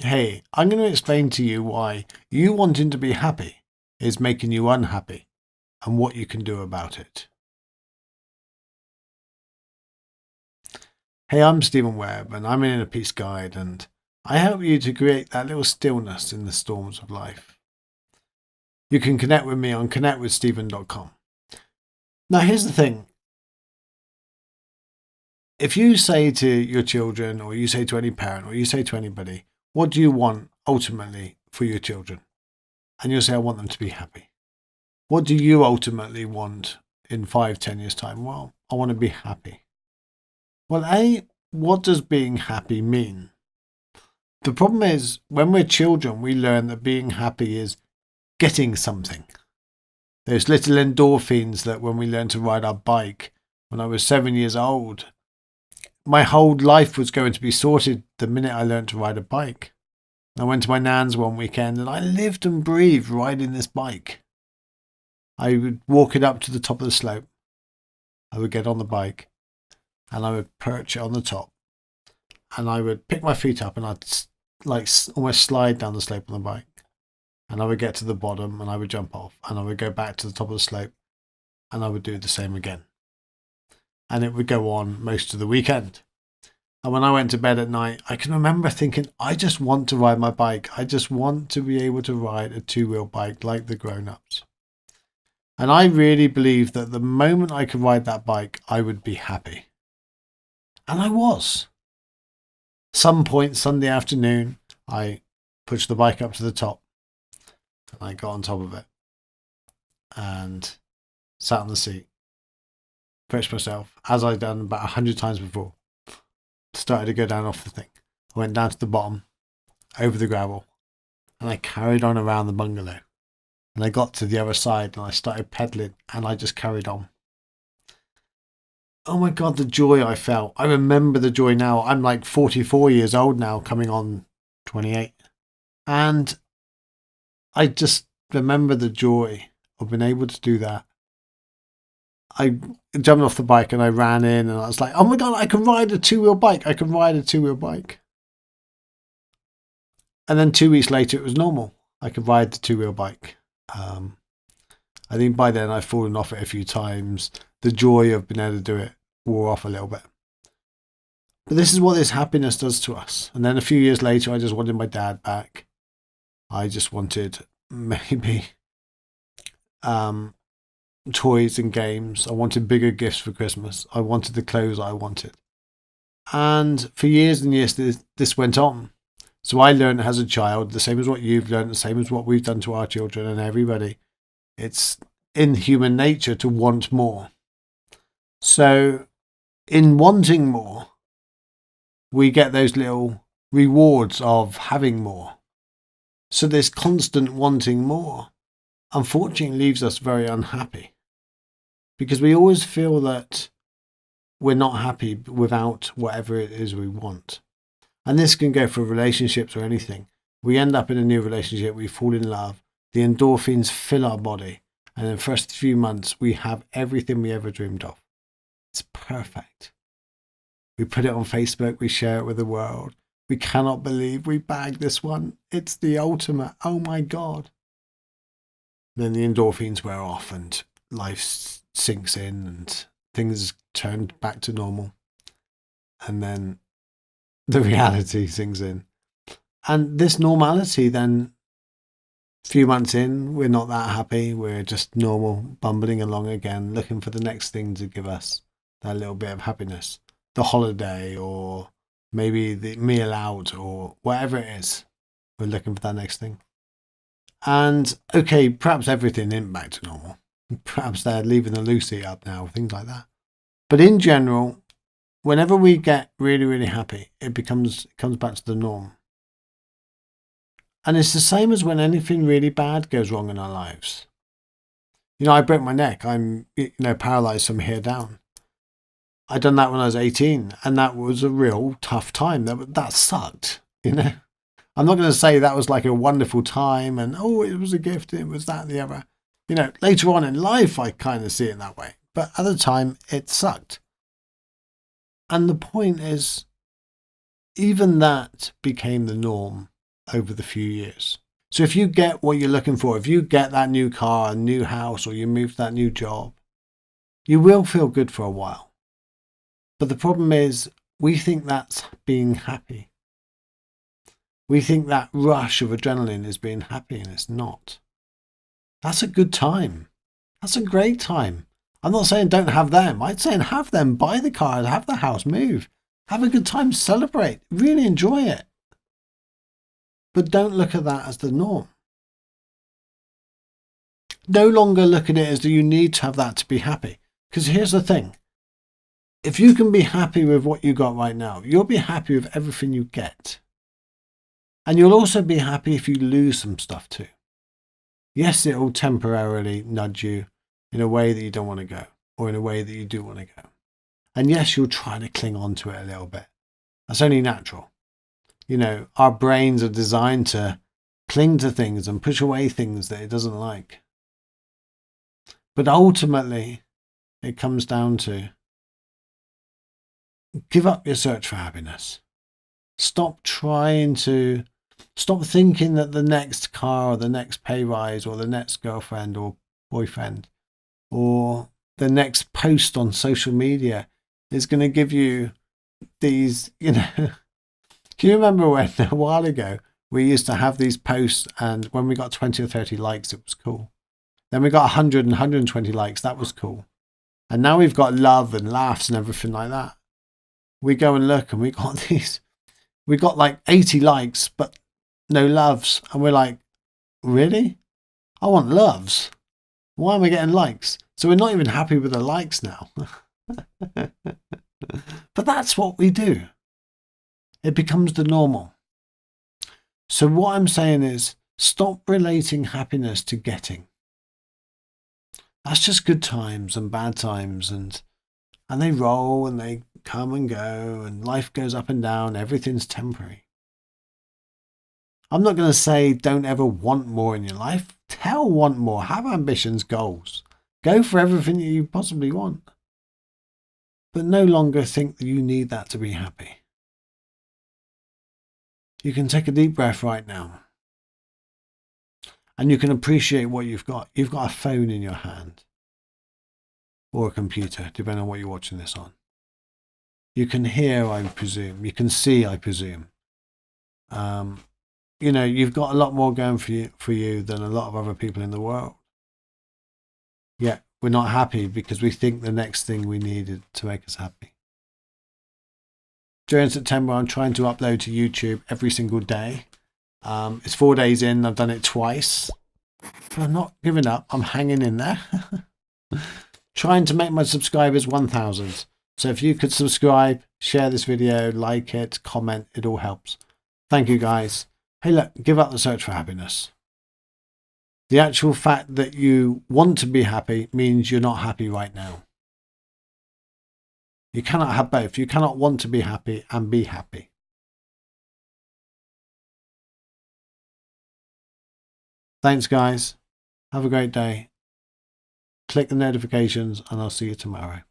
Hey, I'm going to explain to you why you wanting to be happy is making you unhappy and what you can do about it. Hey, I'm Stephen Webb and I'm an inner peace guide, and I help you to create that little stillness in the storms of life. You can connect with me on connectwithstephen.com. Now, here's the thing. If you say to your children, or you say to any parent, or you say to anybody, what do you want ultimately for your children? And you'll say, I want them to be happy. What do you ultimately want in 5, 10 years' time? Well, I want to be happy. Well, what does being happy mean? The problem is, when we're children, we learn that being happy is getting something. Those little endorphins that when we learn to ride our bike, when I was 7 years old, my whole life was going to be sorted the minute I learned to ride a bike. I went to my nan's one weekend and I lived and breathed riding this bike. I would walk it up to the top of the slope. I would get on the bike and I would perch it on the top. And I would pick my feet up and I'd almost slide down the slope on the bike. And I would get to the bottom and I would jump off. And I would go back to the top of the slope and I would do the same again. And it would go on most of the weekend. And when I went to bed at night, I can remember thinking, I just want to ride my bike. I just want to be able to ride a two-wheel bike like the grown-ups. And I really believed that the moment I could ride that bike, I would be happy. And I was. Some point Sunday afternoon, I pushed the bike up to the top. And I got on top of it. And sat on the seat. Perched myself, as I'd done about 100 times before. Started to go down off the thing. I went down to the bottom, over the gravel, and I carried on around the bungalow. And I got to the other side and I started pedaling and I just carried on. Oh my God, the joy I felt. I remember the joy now. I'm like 44 years old now, coming on 28. And I just remember the joy of being able to do that. I jumped off the bike and I ran in and I was like, oh my God, I can ride a two-wheel bike. I can ride a two-wheel bike. And then 2 weeks later, it was normal. I could ride the two-wheel bike. I think by then I'd fallen off it a few times. The joy of being able to do it wore off a little bit. But this is what this happiness does to us. And then a few years later, I just wanted my dad back. I just wanted maybe toys and games. I wanted bigger gifts for Christmas. I wanted the clothes I wanted. And for years and years, this went on. So I learned as a child, the same as what you've learned, the same as what we've done to our children and everybody. It's in human nature to want more. So in wanting more, we get those little rewards of having more. So this constant wanting more, unfortunately, leaves us very unhappy. Because we always feel that we're not happy without whatever it is we want. And this can go for relationships or anything. We end up in a new relationship, we fall in love, the endorphins fill our body, and in the first few months, we have everything we ever dreamed of. It's perfect. We put it on Facebook, we share it with the world. We cannot believe we bagged this one. It's the ultimate. Oh my God. Then the endorphins wear off and life sinks in and things turn back to normal. And then the reality sinks in. And this normality then, a few months in, we're not that happy. We're just normal, bumbling along again, looking for the next thing to give us that little bit of happiness. The holiday, or maybe the meal out, or whatever it is. We're looking for that next thing. And okay, perhaps everything isn't back to normal. Perhaps they're leaving the Lucy up now, things like that. But in general, whenever we get really, really happy, it comes back to the norm. And it's the same as when anything really bad goes wrong in our lives. I broke my neck. I'm, paralyzed from here down. I done that when I was 18, and that was a real tough time. That sucked, I'm not going to say that was like a wonderful time and, it was a gift, it was that and the other. Later on in life, I kind of see it that way. But at the time, it sucked. And the point is, even that became the norm over the few years. So if you get what you're looking for, if you get that new car, a new house, or you move to that new job, you will feel good for a while. But the problem is, we think that's being happy. We think that rush of adrenaline is being happy, and it's not. That's a good time. That's a great time. I'm not saying don't have them. I'm saying have them, buy the car, have the house, move. Have a good time, celebrate, really enjoy it. But don't look at that as the norm. No longer look at it as do you need to have that to be happy. Because here's the thing. If you can be happy with what you got right now, you'll be happy with everything you get. And you'll also be happy if you lose some stuff too. Yes, it will temporarily nudge you in a way that you don't want to go, or in a way that you do want to go. And yes, you'll try to cling on to it a little bit. That's only natural. You know, our brains are designed to cling to things and push away things that it doesn't like. But ultimately, it comes down to give up your search for happiness. Stop thinking that the next car or the next pay rise or the next girlfriend or boyfriend or the next post on social media is going to give you these, Can you remember when a while ago we used to have these posts, and when we got 20 or 30 likes, it was cool. Then we got 100 and 120 likes, that was cool. And now we've got love and laughs and everything like that. We go and look and we got like 80 likes, but no loves. And we're like, really? I want loves. Why am I getting likes? So we're not even happy with the likes now. But that's what we do. It becomes the normal. So what I'm saying is, stop relating happiness to getting. That's just good times and bad times, and they roll and they come and go, and life goes up and down. Everything's temporary. I'm not going to say don't ever want more in your life. Want more. Have ambitions, goals. Go for everything that you possibly want. But no longer think that you need that to be happy. You can take a deep breath right now. And you can appreciate what you've got. You've got a phone in your hand. Or a computer, depending on what you're watching this on. You can hear, I presume. You can see, I presume. You've got a lot more going for you than a lot of other people in the world. Yet we're not happy because we think the next thing we needed to make us happy. During September, I'm trying to upload to YouTube every single day. It's 4 days in. I've done it twice. But I'm not giving up. I'm hanging in there. Trying to make my subscribers 1,000. So if you could subscribe, share this video, like it, comment, it all helps. Thank you, guys. Hey, look, give up the search for happiness. The actual fact that you want to be happy means you're not happy right now. You cannot have both. You cannot want to be happy and be happy. Thanks, guys. Have a great day. Click the notifications and I'll see you tomorrow.